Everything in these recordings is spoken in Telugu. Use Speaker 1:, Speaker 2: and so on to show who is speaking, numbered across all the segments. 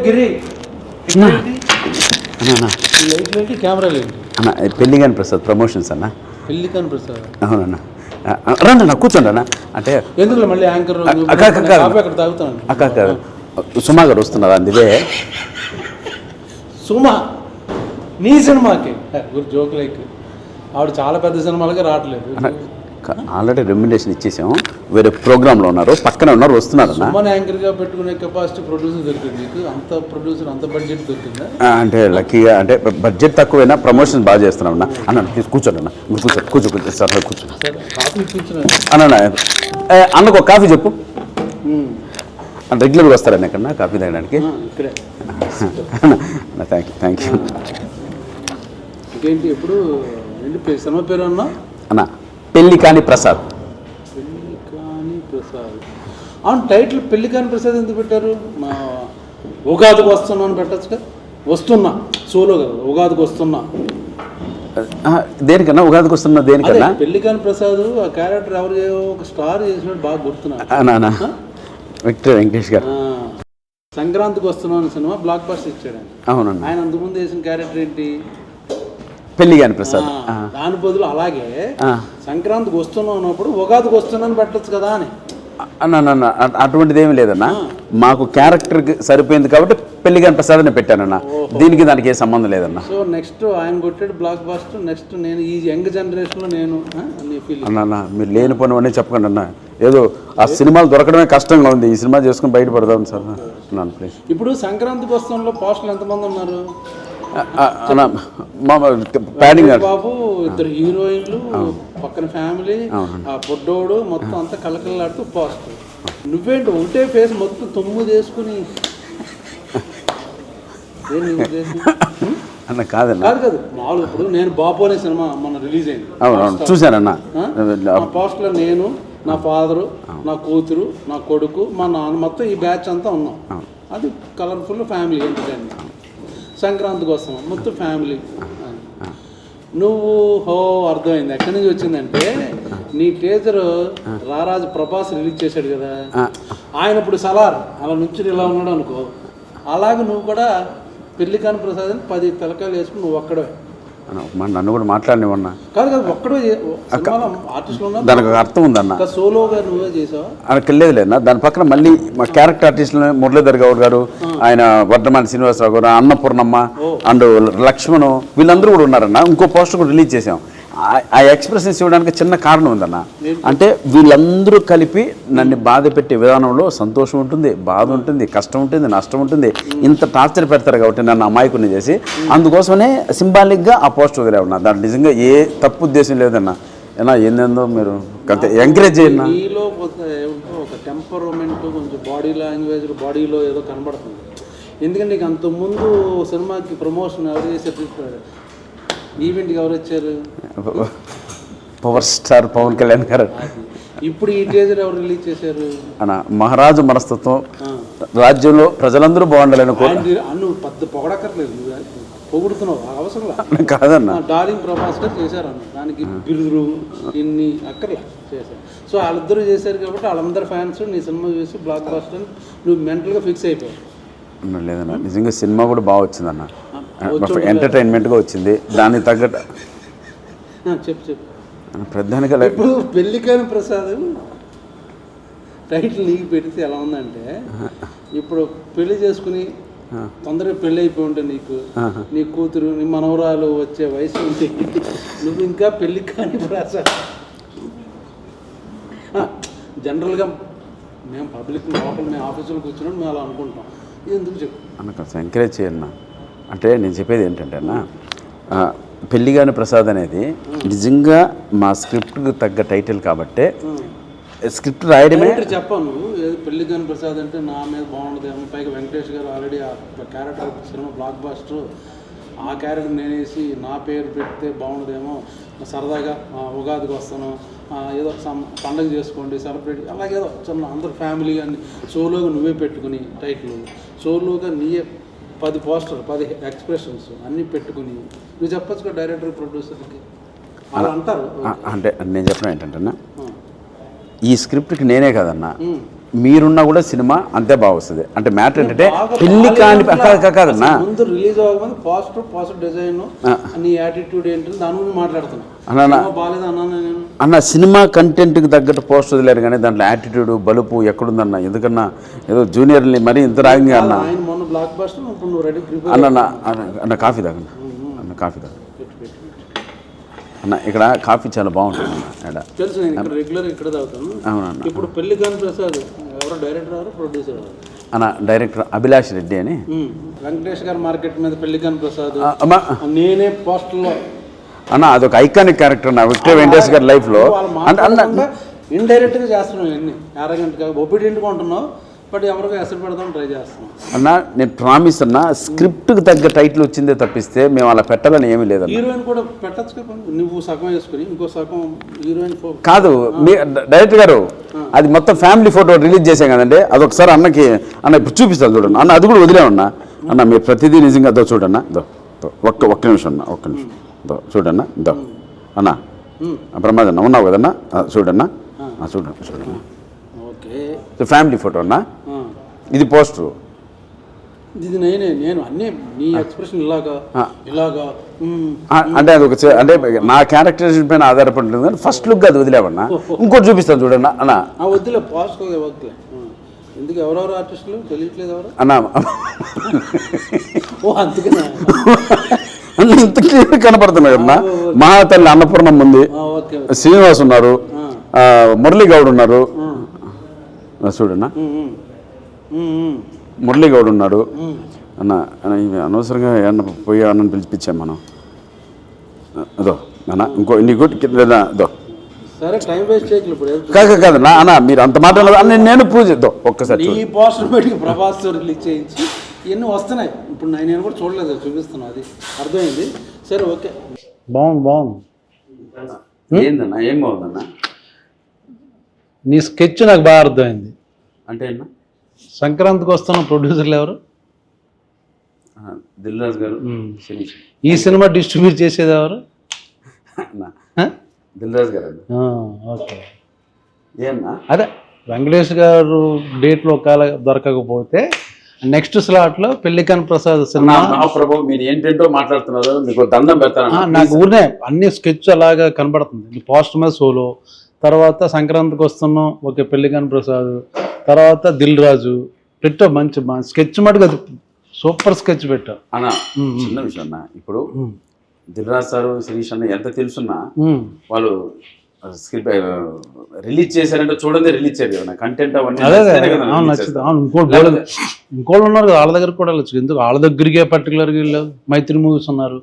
Speaker 1: గిరి కెమెరా లేదు
Speaker 2: అన్న పెళ్లిగాని ప్రసాద్ ప్రమోషన్స్ అన్న.
Speaker 1: పెళ్లికాని ప్రసాద్
Speaker 2: అవునన్నా రండి అన్న కూర్చోండి అన్న. అంటే
Speaker 1: ఎందుకు మళ్ళీ యాంకర్ అక్కడ తాగుతాను.
Speaker 2: అక్క సుమా గారు వస్తున్నారు అందుకే.
Speaker 1: సుమా నీ సినిమాకి జోక్ లైక్ ఆవిడ చాలా పెద్ద సినిమాలకి రావట్లేదు.
Speaker 2: ఆల్రెడీ రెమ్యునరేషన్ ఇచ్చేసాము, వేరే ప్రోగ్రాంలో ఉన్నారు, పక్కనే ఉన్నారు, వస్తున్నారు అన్న.
Speaker 1: సుమన్ యాంకర్గా పెట్టుకునే కెపాసిటీ ప్రొడ్యూసర్ దొరికింది నీకు? అంత ప్రొడ్యూసర్ అంత బడ్జెట్ దొరికిందా?
Speaker 2: అంటే లక్కీగా అంటే బడ్జెట్ తక్కువైనా ప్రమోషన్ బాగా చేస్తున్నాం అన్న. అన్న ప్లీజ్ కూర్చోండి అన్న, కూర్చో సార్ కూర్చోండి
Speaker 1: కాఫీ ఇప్పించిన
Speaker 2: అన్న. అన్నకు ఒక కాఫీ చెప్పు. రెగ్యులర్గా వస్తారన్న ఎక్కడన్నా కాఫీ తాగడానికి?
Speaker 1: ఇక్కడే.
Speaker 2: Thank you.
Speaker 1: ఇంకేంటి ఎప్పుడు ఏంటి సినిమా పేరు అన్నా?
Speaker 2: అన్న పెళ్లికాని ప్రసాద్.
Speaker 1: పెళ్లికాని ప్రసాద్. అవును, టైటిల్ పెళ్లికాని ప్రసాద్ ఎందుకు పెట్టారు? మా ఉగాదికి వస్తున్నా అని పెట్టచ్చుగా. వస్తున్నా సోలో కదా, ఉగాదికి వస్తున్నా.
Speaker 2: దేనికన్నా ఉగాదికి వస్తున్నా? దేనికన్నా?
Speaker 1: పెళ్లికాని ప్రసాద్ ఆ క్యారెక్టర్ ఎవరు ఒక స్టార్ చేసినట్టు బాగా
Speaker 2: గుర్తున్నా. విక్టర్ వెంకటేష్ గారు
Speaker 1: సంక్రాంతికి వస్తున్నాను సినిమా బ్లాక్ బస్టర్ ఇచ్చాడు.
Speaker 2: అవునండి.
Speaker 1: ఆయన అంతకుముందు వేసిన క్యారెక్టర్ ఏంటి?
Speaker 2: పెళ్లిగాని ప్రసాద్.
Speaker 1: దాని బదులు అలాగే సంక్రాంతికి వస్తున్నాం అన్నప్పుడు ఉగాదికి వస్తున్నాను పెట్టచ్చు కదా అని
Speaker 2: అన్న. అటువంటిది ఏమి లేదన్న, మాకు క్యారెక్టర్కి సరిపోయింది కాబట్టి పెళ్లిగాని ప్రసాద్ అని పెట్టానన్న. దీనికి దానికి ఏ సంబంధం లేదన్న.
Speaker 1: సో నెక్స్ట్ ఆయన కొట్టాడు బ్లాక్ బస్టర్, నెక్స్ట్ నేను ఈ యంగ్ జనరేషన్లో నేను
Speaker 2: అన్న మీరు లేని పని అన్నీ చెప్పకండి అన్న. ఏదో ఆ సినిమాలు దొరకడమే కష్టంగా ఉంది, ఈ సినిమా చేసుకుని బయటపడదాం సార్ అన్నాను ప్లీజ్.
Speaker 1: ఇప్పుడు సంక్రాంతికి వస్తున్న పోస్టులు ఎంతమంది ఉన్నారు? బాబు, ఇద్దరు హీరోయిన్లు, పక్కన ఫ్యామిలీ, ఆ పొడ్డోడు, మొత్తం అంతా కలకలాడుతూ పోస్టర్. నువ్వేంటి ఒకటే ఫేస్ మొత్తం 9 వేసుకుని
Speaker 2: అన్న? కాదన్న,
Speaker 1: కాదు మామూలు. ఇప్పుడు నేను బాబు అనే సినిమా మొన్న రిలీజ్ అయింది.
Speaker 2: అవును చూశానన్న.
Speaker 1: పోస్టర్లో నేను, నా ఫాదరు, నా కూతురు, నా కొడుకు, మా నాన్న, మొత్తం ఈ బ్యాచ్ అంతా ఉన్నాం. అది కలర్ఫుల్ ఫ్యామిలీ ఎంటర్టైన్మెంట్. సంక్రాంతికి వస్తున్నాం మొత్తం ఫ్యామిలీ. నువ్వు అర్థమైంది ఎక్కడి నుంచి వచ్చిందంటే, నీ టీజర్ రారాజు ప్రభాస్ రిలీజ్ చేశాడు కదా, ఆయన ఇప్పుడు సలార్ అలా నుంచి ఇలా ఉన్నాడు అనుకో, అలాగే నువ్వు కూడా పెళ్లికాని ప్రసాద్ అని 10 పిలకాయలు వేసుకుని నువ్వు ఒక్కడే.
Speaker 2: నన్ను కూడా మాట్లాడినవన్నా.
Speaker 1: కాదు ఒక్కడే ఆర్టిస్టులు.
Speaker 2: దానికి అర్థం ఉందన్న.
Speaker 1: సోలోగా నువ్వే చేసావా?
Speaker 2: అక్కడికి వెళ్ళలేదన్నా. దాని పక్కన మళ్ళీ మా క్యారెక్టర్ ఆర్టిస్టులు మురళీధర్ గౌడ్ గారు, ఆయన వర్ధమాన శ్రీనివాసరావు గారు, అన్నపూర్ణమ్మ అండ్ లక్ష్మణ్, వీళ్ళందరూ కూడా ఉన్నారన్న. ఇంకో పోస్టర్ కూడా రిలీజ్ చేసాం. ఆ ఎక్స్ప్రెషన్స్ ఇవ్వడానికి చిన్న కారణం ఉందన్న. అంటే వీళ్ళందరూ కలిపి నన్ను బాధ పెట్టే విధానంలో సంతోషం ఉంటుంది, బాధ ఉంటుంది, కష్టం ఉంటుంది, నష్టం ఉంటుంది. ఇంత టార్చర్ పెడతారు కాబట్టి నన్ను అమాయకుని చేసి, అందుకోసమే సింబాలిక్గా ఆ పోస్టర్ వదిలే ఉన్నా. దాంట్లో నిజంగా ఏ తప్పు ఉద్దేశం లేదన్న. ఏనా ఏందేందో మీరు ఎంకరేజ్ చేయండి.
Speaker 1: నీలో ఒక టెంపర్మెంట్, కొంచెం బాడీ లాంగ్వేజ్, బాడీలో ఏదో కనబడుతుంది. ఎందుకంటే నీకు అంతకుముందు సినిమాకి ప్రమోషన్ ఎవరు చేసే, ఈవెంట్కి ఎవరు వచ్చారు?
Speaker 2: పవర్ స్టార్ పవన్ కళ్యాణ్ గారు.
Speaker 1: ఇప్పుడు ఈ టీజర్ ఎవరు రిలీజ్ చేశారు?
Speaker 2: అన్న మహారాజు మనస్తత్వం, రాజ్యంలో ప్రజలందరూ బాగుండాలని
Speaker 1: నువ్వు పెద్ద పొగడక్కర్లేదు, పొగుడుతున్నావు అవసరం
Speaker 2: కాదన్న.
Speaker 1: డార్లింగ్ ప్రభాస్ గారు చేశారన్న, దానికి బిరుదులు ఇన్ని అక్కర్లే చేశారు. సో వాళ్ళిద్దరూ చేశారు కాబట్టి వాళ్ళందరూ ఫ్యాన్స్ నీ సినిమా చూసి బ్లాక్ బస్టర్ నువ్వు మెంటల్గా ఫిక్స్ అయిపోయావు.
Speaker 2: లేదన్న, నిజంగా సినిమా కూడా బాగా వచ్చిందన్న, ఎంటర్టైన్మెంట్గా వచ్చింది. దానికి తగ్గట్టు
Speaker 1: చెప్పు
Speaker 2: ప్రధానిగా.
Speaker 1: ఇప్పుడు పెళ్లికాని ప్రసాద్ టైటిల్ నీకు పెడితే ఎలా ఉందంటే, ఇప్పుడు పెళ్లి చేసుకుని తొందరగా పెళ్ళి అయిపోయి ఉంటే నీకు, నీ కూతురు, నీ మనవరాలు వచ్చే వయసు ఉంటే నువ్వు ఇంకా పెళ్లికాని ప్రసాద్. జనరల్గా మేము పబ్లిక్ లోపల మేము ఆఫీసులో కూర్చున్నప్పుడు మేము అలా అనుకుంటాం. ఎందుకు చెప్పు
Speaker 2: అన్న, ఎంకరేజ్ చేయన్న. అంటే నేను చెప్పేది ఏంటంటే అన్న, పెళ్లిగాని ప్రసాద్ అనేది నిజంగా మా స్క్రిప్ట్కి తగ్గ టైటిల్ కాబట్టే స్క్రిప్ట్ రాయడమే.
Speaker 1: చెప్పాను పెళ్లిగాని ప్రసాద్ అంటే నా మీద బాగుండదేమో, పైగా వెంకటేష్ గారు ఆల్రెడీ ఆ క్యారెక్టర్ సినిమా బ్లాక్ బస్టర్, ఆ క్యారెక్టర్ నేనేసి నా పేరు పెడితే బాగుండదేమో, సరదాగా ఉగాదికి వస్తాను, ఏదో పండగ చేసుకోండి సెలబ్రేట్, అలాగేదో చిన్న అందరు ఫ్యామిలీ అని సోలోగా నువ్వే పెట్టుకుని టైటిల్, సోలోగా నీయే 10 పోస్టర్ 10 ఎక్స్ప్రెషన్స్ అన్నీ పెట్టుకుని నువ్వు చెప్పచ్చు డైరెక్టర్ ప్రొడ్యూసర్కి అలా అంటారు.
Speaker 2: అంటే నేను చెప్పిన ఏంటంటే ఈ స్క్రిప్ట్కి నేనే కదన్నా, మీరున్నా కూడా సినిమా అంతే బాగా వస్తుంది. అంటే మ్యాటర్ ఏంటంటే
Speaker 1: బాగా
Speaker 2: పెళ్లి కాని కాదన్నా,
Speaker 1: ముందు రిలీజ్ అవ్వకముందు పాజిటివ్ డిజైన్ నీ యాటిట్యూడ్ ఏంటి దాని గురించి మాట్లాడుతున్నా. బాగాలేదు అన్నాను నేను.
Speaker 2: అన్న సినిమా కంటెంట్కి తగ్గట్టు పోస్ట్ వదిలేరు కానీ దాంట్లో యాటిట్యూడ్ బలుపు ఎక్కడుందన్న. ఎందుకన్నా ఏదో జూనియర్ని మరీ ఇంత రాగింగ్ అన్న.
Speaker 1: ఆయన మొన్న బ్లాక్ బస్టర్ ఇప్పుడు నువ్వు రెడీ ప్రిపేర్
Speaker 2: అన్న కాఫీ తాగన్న, అన్న కాఫీ తాగ అన్న. ఇక్కడ కాఫీ చాలా బాగుంటుంది అన్న.
Speaker 1: తెలుసు, నేను ఇక్కడ రెగ్యులర్ ఇక్కడ తాగుతాను.
Speaker 2: అవునన్న.
Speaker 1: ఇప్పుడు పెళ్లికాని ప్రసాద్ ఎవరో డైరెక్టర్ ఎవరు ప్రొడ్యూసర్
Speaker 2: అన్న? డైరెక్టర్ అభిలాష్ రెడ్డి అని.
Speaker 1: వెంకటేష్ గారు మార్కెట్ మీద పెళ్లికాని ప్రసాద్
Speaker 2: అమ్మా
Speaker 1: నేనే పోస్టర్లో
Speaker 2: అన్న అదొక ఐకానిక్ క్యారెక్టర్ నా విక్టర్ వెంకటేష్ గారి లైఫ్లో. అంటే అన్న
Speaker 1: ఇండైరెక్ట్గా చేస్తున్నావు ఇవన్నీ అరగంటగా ఒబీడియంట్గా ఉంటున్నావు, బట్ ఎవరికి ఎసరు పెడదాం ట్రై చేస్తున్నాం
Speaker 2: అన్న. నేను ప్రామిస్ అన్న, స్క్రిప్ట్కి తగ్గ టైటిల్ వచ్చిందే తప్పిస్తే మేము అలా పెట్టాలని ఏమీ లేదన్న.
Speaker 1: హీరోయిన్ కూడా పెట్టచ్చు కదా, నువ్వు సగం వేసుకుని ఇంకో సగం హీరోయిన్
Speaker 2: కాదు. మీ డైరెక్టర్ గారు అది మొత్తం ఫ్యామిలీ ఫోటో రిలీజ్ చేసాం కదండి, అదొకసారి అన్నకి అన్న ఇప్పుడు చూపిస్తాను చూడండి అన్న. అది కూడా వదిలేమన్నా అన్న, మీరు ప్రతిదీ నిజంగా అదో చూడన్నా. ఒక్క నిమిషం అన్న, ఒక్క నిమిషం చూడన్నా. అన్న ప్రమాదన్న ఉన్నావు కదన్నా, చూడన్నా చూడన్నా.
Speaker 1: ఓకే,
Speaker 2: ఫ్యామిలీ ఫోటో అన్న. ఇది పోస్టరు.
Speaker 1: ఇది నేను అన్నీ నీ ఎక్స్ప్రెషన్ ఇలాగా
Speaker 2: అంటే అది ఒక అంటే నా క్యారెక్టరైజేషన్ పైన ఆధారపడి ఉంటుంది కానీ ఫస్ట్ లుక్ అది వదిలేవన్నా. ఇంకోటి చూపిస్తాను చూడన్నా అన్న.
Speaker 1: వద్దులే పాస్ట్ వద్దులే. ఎందుకు ఎవరెవరు ఆర్టిస్టులు తెలియట్లేదు ఎవరు
Speaker 2: అన్న?
Speaker 1: ఓ అందుకనే
Speaker 2: ఇంత క్లియర్ కనపడుతున్నాయి కదన్నా. మహాతల్లి అన్నపూర్ణం ఉంది, శ్రీనివాస్ ఉన్నారు, మురళీ గౌడ్ ఉన్నారు చూడన్నా, మురళీ గౌడ్ ఉన్నాడు అన్న. అనవసరంగా ఏమన్నా పోయి అన్నని పిలిపించాం మనం. అదో అన్న ఇంకో నీకు అదో
Speaker 1: సరే టైం వేస్ట్ చేయగలరు ఇప్పుడు.
Speaker 2: కాదన్నా అన్న, మీరు అంత మాట నేను పూజ ఒక్కసారి
Speaker 1: ఈ పోస్టర్ పెట్టి ప్రభాస్ రిలీజ్ చేయించి ఇవన్నీ వస్తున్నాయి. ఇప్పుడు నేను కూడా చూడలేదు, చూపిస్తున్నా, అది అర్థమైంది. సరే ఓకే, బాగుంది.
Speaker 2: ఏందన్నా? ఏం బాగుందన్నా?
Speaker 1: నీ స్కెచ్ నాకు బాగా అర్థమైంది.
Speaker 2: అంటే అన్న
Speaker 1: సంక్రాంతికి వస్తున్న ప్రొడ్యూసర్లు ఎవరు?
Speaker 2: దిల్ రాజు గారు.
Speaker 1: ఈ సినిమా డిస్ట్రిబ్యూట్ చేసేది ఎవరు?
Speaker 2: దిల్ రాజు గారు.
Speaker 1: ఓకే,
Speaker 2: ఏమన్నా
Speaker 1: అదే వెంకటేష్ గారు డేట్లో ఒకవేళ దొరకకపోతే నెక్స్ట్ స్లాట్లో పెళ్లికాని ప్రసాద్ సినిమా.
Speaker 2: ప్రభు మీరు ఏంటంటో మాట్లాడుతున్నారు, మీకు దండం పెడతాను.
Speaker 1: నాకు ఊరినే అన్ని స్కెచ్ అలాగా కనబడుతుంది. పోస్ట్ మీద సోలో, తర్వాత సంక్రాంతికి వస్తున్నాం ఓకే పెళ్లికాని ప్రసాద్, తర్వాత దిల్ రాజు పెట్టావు. మంచి స్కెచ్ మటుకు అది సూపర్ స్కెచ్ పెట్టావు
Speaker 2: అన్న. చిన్న విషయం అన్న, ఇప్పుడు దిల్ రాజు సారు శిరీష్ అన్న ఎంత తెలుసున్నా వాళ్ళు స్క్రిప్ట్ రిలీజ్ చేశారంటే చూడండి రిలీజ్ చేయరు కదా కంటెంట్ అవన్నీ.
Speaker 1: నచ్చింది. ఇంకోళ్ళు ఉన్నారు కదా వాళ్ళ దగ్గర కూడా వెళ్ళచ్చు. ఎందుకు వాళ్ళ దగ్గరికే పర్టికులర్గా వెళ్ళావు? మైత్రి మూవీస్ ఉన్నారు,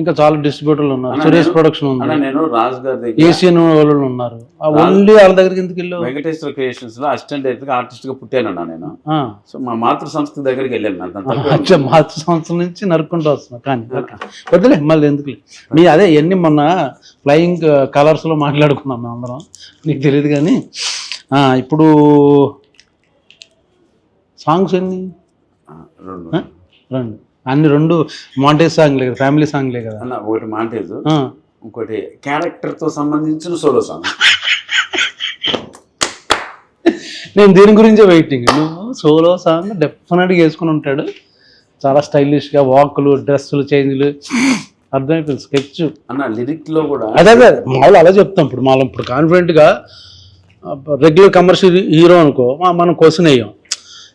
Speaker 1: ఇంకా చాలా డిస్ట్రిబ్యూటర్లు ఉన్నారు, సురేష్ ప్రొడక్షన్ ఉంది,
Speaker 2: నేను రాజు గారి దగ్గర
Speaker 1: ఏషియన్ వాళ్ళు ఉన్నారు. ఓన్లీ వాళ్ళ దగ్గరికి ఎందుకు వెళ్ళావు?
Speaker 2: వెంకటేశ్వర క్రియేషన్స్ లో అసిస్టెంట్ డైరెక్టర్ ఆర్టిస్ట్ గా పుట్టానన్నా నేను. సో మా మాతృ సంస్థ దగ్గరికి వెళ్ళాను.
Speaker 1: మాతృ సంస్థ నుంచి నరుక్కుంటూ వస్తున్నా. కానీ వద్దులే మళ్ళీ ఎందుకులే. మీ అదే ఎన్ని మొన్న ఫ్లయింగ్ కలర్స్ లో మాట్లాడుకున్నాం మేము అందరం, నీకు తెలియదు. కానీ ఇప్పుడు సాంగ్స్ ఎన్ని? రెండు. అన్ని రెండు మాంటేజ్ సాంగ్లే కదా, ఫ్యామిలీ సాంగ్లే కదా
Speaker 2: అన్న. ఒకటి మాంటేజ్, ఇంకోటి క్యారెక్టర్ తో సంబంధించిన సోలో సాంగ్.
Speaker 1: నేను దీని గురించే వెయిటింగ్. నువ్వు సోలో సాంగ్ డెఫినెట్గా వేసుకుని ఉంటాడు, చాలా స్టైలిష్గా వాకులు, డ్రెస్సులు, చేంజ్లు అర్థమైపోయింది. స్కెచ్
Speaker 2: అన్న లిరిక్ లో కూడా
Speaker 1: అదే మామూలు అలా చెప్తాం. ఇప్పుడు మనం ఇప్పుడు కాన్ఫిడెంట్గా రెగ్యులర్ కమర్షియల్ హీరో అనుకో మనం క్వశ్చన్ వేయం.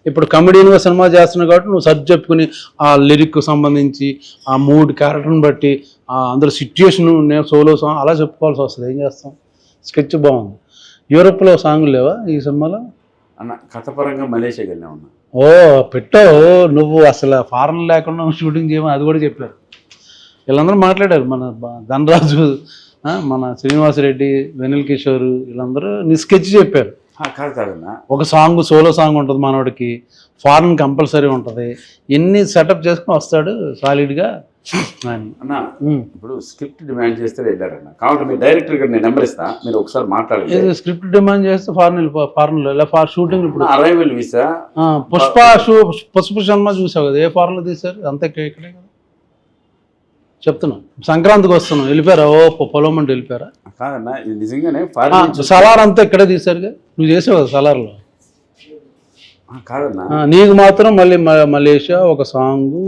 Speaker 1: ఇప్పుడు కమెడీన్గా సినిమా చేస్తున్నావు కాబట్టి నువ్వు సర్చ్ చెప్పుకుని ఆ లిరిక్కు సంబంధించి ఆ మూడ్ క్యారెక్టర్ని బట్టి అందరూ సిచ్యుయేషన్ నేను సోలో సాంగ్ అలా చెప్పుకోవాల్సి వస్తుంది. ఏం చేస్తాం? స్కెచ్ బాగుంది. యూరోప్లో సాంగ్లు లేవా ఈ సినిమాలో?
Speaker 2: అన్న కథపరంగా మలేషియాకి వెళ్ళా ఉన్నా.
Speaker 1: ఓ పెట్టావు నువ్వు, అసలు ఫారెన్ లేకుండా షూటింగ్ చేయమని అది కూడా చెప్పారు. వీళ్ళందరూ మాట్లాడారు, మన ధనరాజు, మన శ్రీనివాస్ రెడ్డి, వెనిల్ కిషోర్, వీళ్ళందరూ నీ స్కెచ్ చెప్పారు.
Speaker 2: కాదన్నా
Speaker 1: ఒక సాంగ్ సోలో సాంగ్ ఉంటుంది మనోడికి, ఫారెన్ కంపల్సరీ ఉంటుంది, ఎన్ని సెటప్ చేసుకుని వస్తాడు సాలిడ్గా అని.
Speaker 2: అన్న ఇప్పుడు స్క్రిప్ట్ డిమాండ్ చేస్తే వెళ్ళారన్న, కాబట్టి మీ డైరెక్టర్ గారు నేను నెంబర్ ఇస్తా, మీరు ఒకసారి మాట్లాడండి.
Speaker 1: స్క్రిప్ట్ డిమాండ్ చేస్తే ఫారెన్లో ఇలా షూటింగ్. ఇప్పుడు
Speaker 2: అరైవల్ వీసా
Speaker 1: పుష్ప సినిమా చూసావు కదా, ఏ ఫారెన్లో తీశారు? అంతే ఇక్కడే కదా చెప్తున్నా. సంక్రాంతికి వస్తున్నాం వెళ్ళిపోయారా? ఓ పొలం అంటే వెళ్ళిపోయారా?
Speaker 2: కాదన్నా ఇది నిజంగానే
Speaker 1: సలార్ అంతా ఇక్కడే తీశారుగా, నువ్వు చేసావు కదా సలార్లో.
Speaker 2: కాదన్నా
Speaker 1: నీకు మాత్రం మళ్ళీ మలేషియా ఒక సాంగ్.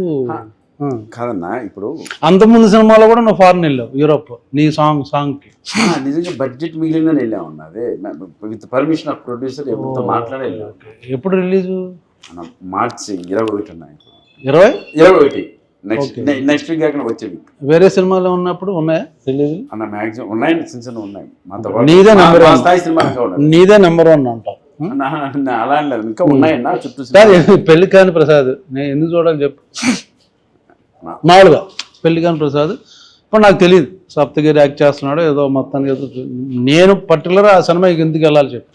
Speaker 2: కాదన్నా ఇప్పుడు
Speaker 1: అంతకుముందు సినిమాలో కూడా నువ్వు ఫారెన్ వెళ్ళావు, యూరోప్, నీ సాంగ్కి.
Speaker 2: నిజంగా బడ్జెట్ మిగిలిన వెళ్ళామన్నా, అదే విత్ పర్మిషన్ ఆఫ్ ప్రొడ్యూసర్ ఎవరితో మాట్లాడే వెళ్ళాం.
Speaker 1: ఎప్పుడు రిలీజు?
Speaker 2: మార్చి 21 ఉన్నాయి.
Speaker 1: 21
Speaker 2: నెక్స్ట్ వీక్ కాకుండా వచ్చే వీక్.
Speaker 1: వేరే సినిమాలో ఉన్నప్పుడు ఉన్నాయా రిలీజ్?
Speaker 2: అన్న మ్యాక్సిమం ఉన్నాయండి, చిన్న చిన్న ఉన్నాయి.
Speaker 1: నీదే నెంబర్ వన్
Speaker 2: స్థాయి సినిమా
Speaker 1: నీదే నెంబర్ వన్ అంటావు.
Speaker 2: అలా లేదు, ఇంకా ఉన్నాయన్నా చుట్టూ.
Speaker 1: పెళ్లి కాని ప్రసాద్ నేను ఎందుకు చూడాలి చెప్పు? మామూలుగా పెళ్లి కాని ప్రసాద్ ఇప్పుడు నాకు తెలియదు, సప్తగిరి యాక్ట్ చేస్తున్నాడు ఏదో మొత్తానికి ఏదో. నేను పర్టికులర్ ఆ సినిమాకి ఎందుకు వెళ్ళాలి చెప్పు?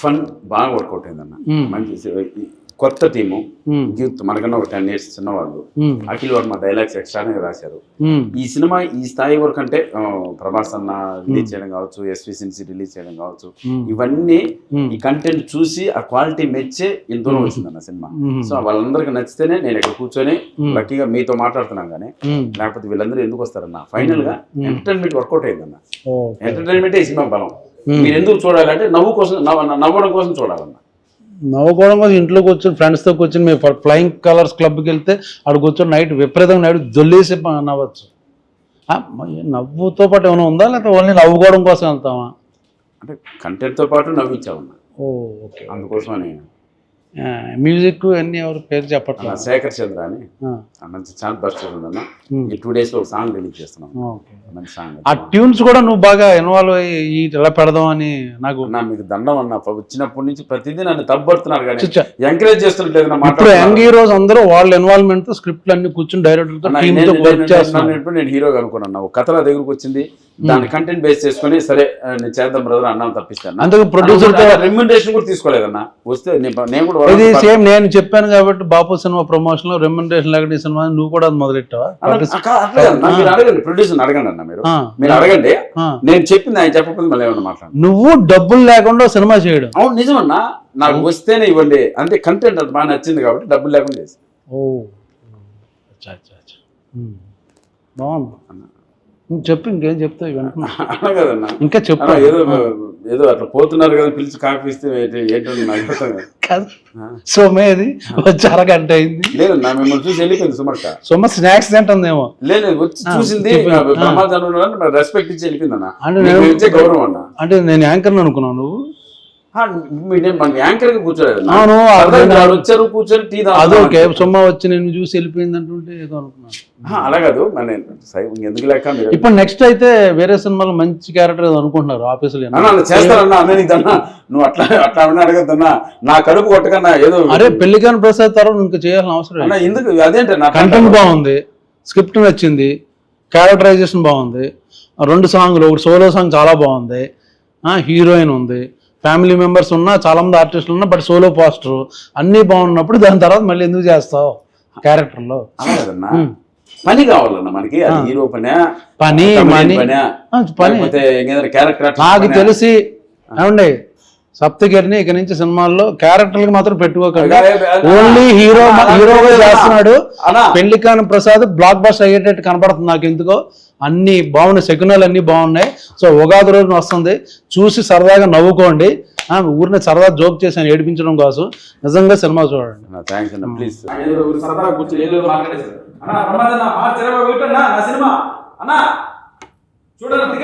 Speaker 2: ఫన్ బాగా వర్కౌట్ అయిందన్న. మంచి కొత్త టీము, యూత్ మనకన్నా ఒక 10 years చిన్నవాళ్ళు. అఖిల్ వర్మ డైలాగ్స్ ఎక్స్ట్రానే రాశారు. ఈ సినిమా ఈ స్థాయి వరకు అంటే ప్రభాస్ అన్న రిలీజ్ చేయడం కావచ్చు, ఎస్వి సిన్సి రిలీజ్ చేయడం కావచ్చు, ఇవన్నీ ఈ కంటెంట్ చూసి ఆ క్వాలిటీ మెచ్చే ఇంత దూరం వచ్చిందన్న సినిమా. సో వాళ్ళందరికీ నచ్చితేనే నేను ఇక్కడ కూర్చొని లక్కీగా మీతో మాట్లాడుతున్నాం, కానీ లేకపోతే వీళ్ళందరూ ఎందుకు వస్తారన్న? ఫైనల్ గా ఎంటర్టైన్మెంట్ వర్కౌట్ అయిందన్న. ఎంటర్టైన్మెంటే ఈ సినిమా బలం. మీరు ఎందుకు చూడాలంటే నవ్వడం కోసం చూడాలన్న.
Speaker 1: నవ్వుకోవడం కోసం ఇంట్లో కూర్చొని ఫ్రెండ్స్తో కూర్చొని మేము ఫ్లయింగ్ కలర్స్ క్లబ్కి వెళ్తే అక్కడ కూర్చొని నైట్ విపరీతంగా నైట్ దొల్లేసి నవ్వచ్చు. నవ్వుతో పాటు ఏమైనా ఉందా, లేకపోతే ఓన్లీ నవ్వుకోవడం కోసం వెళ్తామా?
Speaker 2: అంటే కంటెంట్తో పాటు నవ్వించామన్నా.
Speaker 1: ఓకే,
Speaker 2: అందుకోసమని.
Speaker 1: మ్యూజిక్ అన్ని ఎవరు పేరు చెప్పట్లేదు.
Speaker 2: శేఖర్ చంద్ర అని మంచి ఛాన్స్ బస్ట్ ఉందన్న. ఈ 2 days లో ఒక సాంగ్ రిలీజ్ చేస్తున్నాం, మంచి సాంగ్.
Speaker 1: ఆ ట్యూన్స్ కూడా నువ్వు బాగా ఇన్వాల్వ్ అయ్యి ఎలా పెడదాం అని నాకు
Speaker 2: మీకు దండం అన్న. వచ్చినప్పటి నుంచి ప్రతిదీ నన్ను తప్పడుతున్నారు, కానీ ఎంకరేజ్ చేస్తున్నట్లేదు.
Speaker 1: ఇప్పుడు యంగ్ హీరోస్ అందరూ వాళ్ళ ఇన్వాల్వ్మెంట్ తో స్క్రిప్ట్లు అన్ని కూర్చొని డైరెక్టర్
Speaker 2: నేను హీరోగా అనుకున్నాను. ఒక కథ దగ్గరకు వచ్చింది, దాని కంటెంట్ బేస్ చేసుకుని సరే నేను చేద్దాం బ్రదర్ అన్నాను తప్పిస్తాను.
Speaker 1: అందుకు ప్రొడ్యూసర్
Speaker 2: రెమ్యునరేషన్ కూడా తీసుకోలేదన్నా. వస్తే నేను కూడా
Speaker 1: ఇది సేమ్ నేను చెప్పాను కాబట్టి బాపు సినిమా ప్రమోషన్ లో రెమ్యునరేషన్ లేకపోతే సినిమా నువ్వు కూడా అది మొదలెట్టావా?
Speaker 2: మీరు అడగండి, ప్రొడ్యూసర్ అడగండి అన్న. మీరు అడగండి, నేను చెప్పింది ఆయన చెప్పకపోతే మళ్ళీ ఏమన్నా మాట్లాడు.
Speaker 1: నువ్వు డబ్బులు లేకుండా సినిమా చేయడం
Speaker 2: అవును నిజమన్నా. నాకు వస్తేనే ఇవ్వండి అంటే కంటెంట్ అది బాగా నచ్చింది కాబట్టి డబ్బులు లేకుండా చేసి.
Speaker 1: బాగుంది, చెప్పు ఇంకేం చెప్తావు
Speaker 2: కదన్నా.
Speaker 1: ఇంకా చెప్పు.
Speaker 2: ఏదో అట్లా పోతున్నారు కదా, పిలిచి కాఫీ ఇస్తే ఏంటో నాకు
Speaker 1: కాదు. సోమేది వచ్చి అరగంట అయింది.
Speaker 2: లేదన్నా, మిమ్మల్ని చూసి వెళ్ళిపోయింది సుమక్క.
Speaker 1: సొమ్మ స్నాక్స్ తింటుందేమో.
Speaker 2: లేదు వచ్చి చూసింది, రెస్పెక్ట్ ఇచ్చి వెళ్ళిపోయింది అన్న. ఇచ్చే గౌరవం అన్న.
Speaker 1: అంటే నేను యాంకర్ అనుకున్నాను, నువ్వు
Speaker 2: యాంకర్ గా కూర్చోలేదు. వచ్చారు కూర్చొని టీ
Speaker 1: అదొకే సొమ్మ వచ్చి నేను చూసి వెళ్ళిపోయింది అంటుంటే ఏదో అనుకున్నాను.
Speaker 2: అలా కాదు, ఎందుకు లేక.
Speaker 1: ఇప్పుడు నెక్స్ట్ అయితే వేరే సినిమాలో మంచి క్యారెక్టర్ ఏదో అనుకుంటున్నారు ఆఫీసులో.
Speaker 2: చేస్తారన్నా అన్న, నువ్వు అట్లా అట్లా అడగద్దన్నా. నా కడుపు కొట్టకన్నా ఏదో.
Speaker 1: అరే పెళ్లికాని ప్రసాద్ తర్వాత ఇంకా చేయాల్సిన అవసరం
Speaker 2: ఎందుకు? అదేంటే
Speaker 1: కంటెంట్ బాగుంది, స్క్రిప్ట్ నచ్చింది, క్యారెక్టరైజేషన్ బాగుంది, 2 సాంగ్లు, ఒకటి సోలో సాంగ్ చాలా బాగుంది, హీరోయిన్ ఉంది, ఫ్యామిలీ మెంబర్స్ ఉన్నా, చాలా మంది ఆర్టిస్టులు ఉన్నా, బట్ సోలో పోస్టర్ అన్నీ బాగున్నప్పుడు దాని తర్వాత మళ్ళీ ఎందుకు చేస్తావు క్యారెక్టర్లో?
Speaker 2: పని కావాలన్నా మనకి. హీరో పని క్యారెక్టర్.
Speaker 1: నాకు తెలిసి ఏమండి సప్తగిరిని ఇక నుంచి సినిమాల్లో క్యారెక్టర్కి మాత్రం పెట్టుకోకండి, ఓన్లీ హీరోగా చేస్తున్నాడు. పెళ్లికాని ప్రసాద్ బ్లాక్ బస్టర్ అయ్యేటట్టు కనపడుతుంది నాకు ఎందుకో. అన్ని బాగున్నాయి, శకునాలు అన్ని బాగున్నాయి. సో ఉగాది రోజున వస్తుంది, చూసి సరదాగా నవ్వుకోండి. ఊరిని సరదా జోక్ చేసి ఏడిపించడం కోసం నిజంగా సినిమా చూడండి.
Speaker 2: ప్లీజ్. చూడండి.